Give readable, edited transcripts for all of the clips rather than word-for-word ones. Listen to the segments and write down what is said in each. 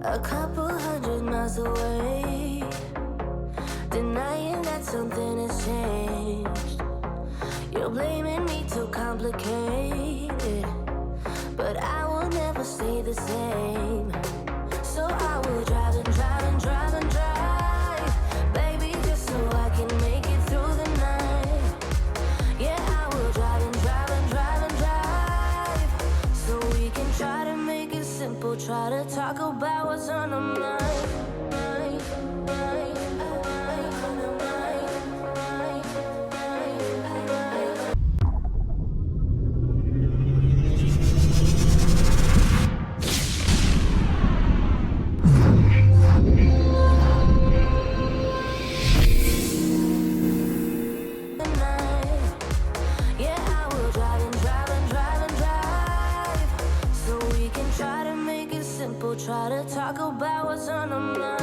A couple 100 miles away, denying that something has changed. You're blaming me, too complicated, but I will never stay the same. So I will drive and drive and drive and drive, baby, just so I can make it through the night. Yeah, I will drive and drive and drive and drive, so we can try to make it simple. Try to talk about what's on our mind. Try to talk about what's on our mind.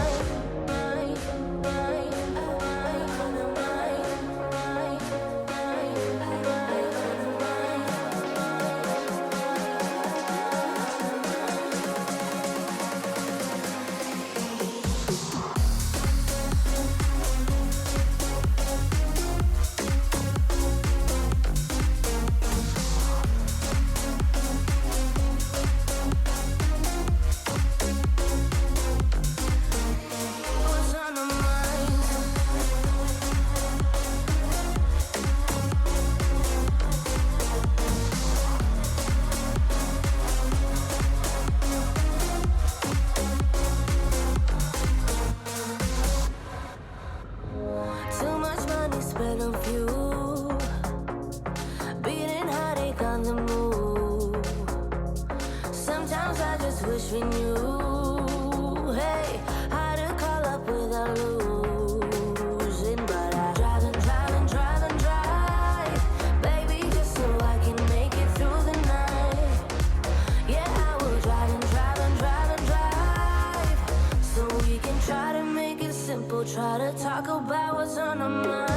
Spend on fuel, beating heartache on the move. Sometimes I just wish we knew, hey, how to call up without losing. But I drive and drive and drive and drive, baby, just so I can make it through the night. Yeah, I will drive and drive and drive and drive, so we can try to make it simple. Try to talk about what's on our mind.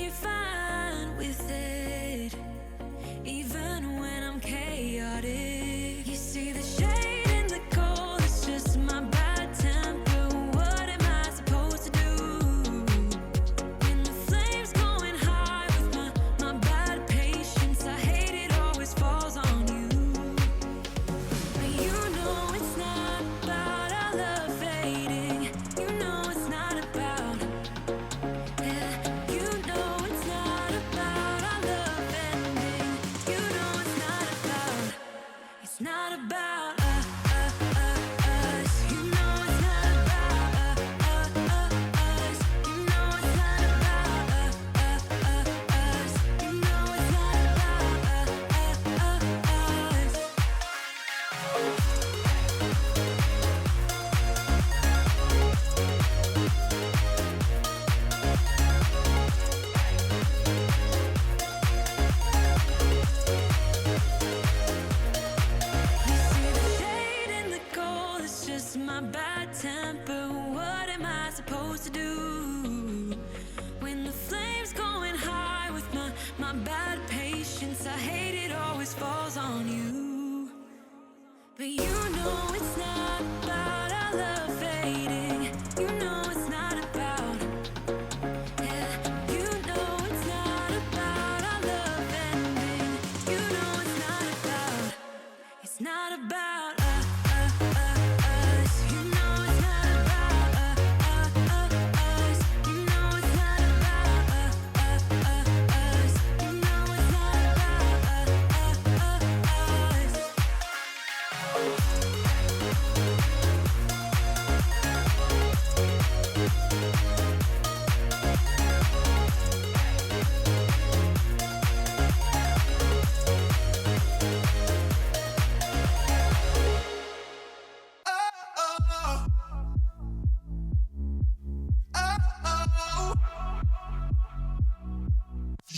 be fine with it, even when I'm chaotic. You see the shade in the cold, it's just my bad temper. What am I supposed to do when the flames going high with my bad patience? I hate it always falls on you. But you know it's not about our love fading. You know it's not about, yeah. You know it's not about our love ending. You know it's not about, it's not about us. You know it's not about us. You know it's not about us. You know it's not about us. You see the shade in the cold, it's just my bad temper. What am I supposed to do when the flames going high with my bad patience? I hate it always falls on you. But you know it's not about our love fading. You know it's not about, yeah. You know it's not about our love ending. You know it's not about, it's not about us. You know it's not about us. You know it's not about us. You know it's not about us.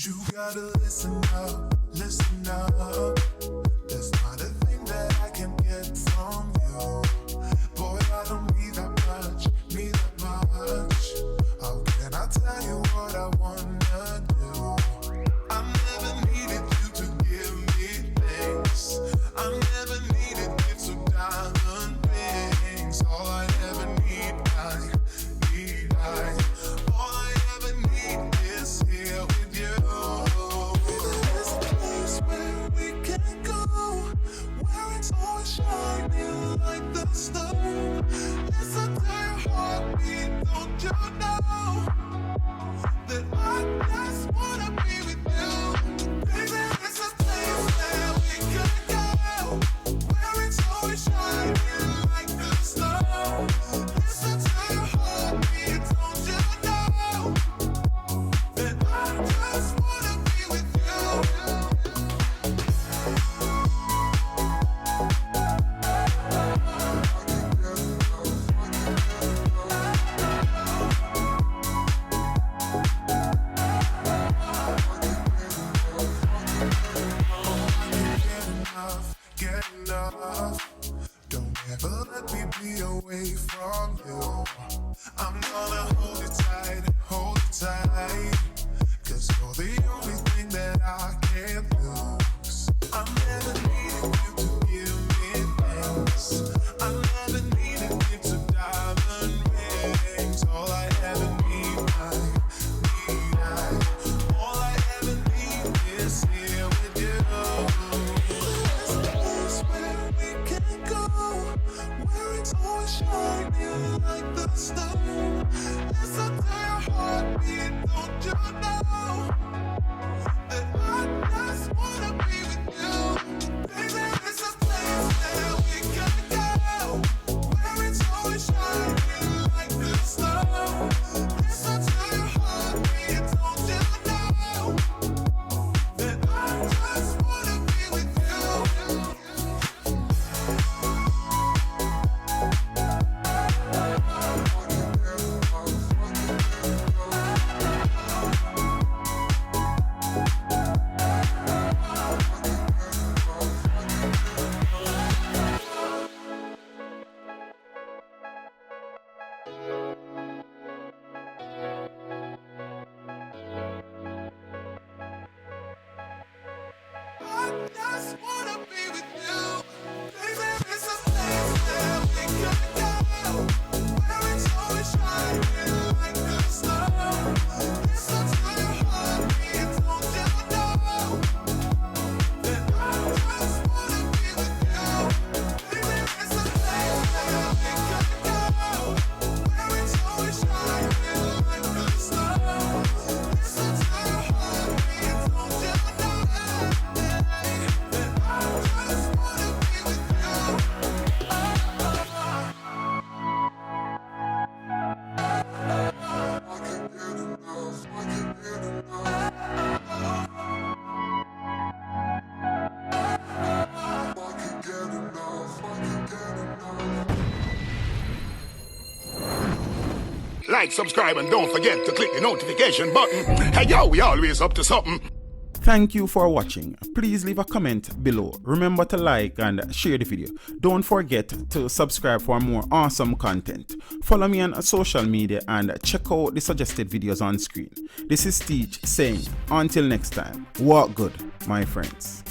You gotta listen up, listen up. There's not a thing that I can get from you. Boy, I don't need that much, need that much. How can I tell you what I wanna do? I never needed you to give me things. I never needed gifts of diamond rings. All I ever need, all I ever need is here with you. There's a place where we can like, subscribe, and don't forget to click the notification button. Hey yo, we always up to something. Thank you for watching. Please leave a comment below. Remember to like and share the video. Don't forget to subscribe for more awesome content. Follow me on social media and check out the suggested videos on screen. This is Teach saying, until next time, walk good, my friends.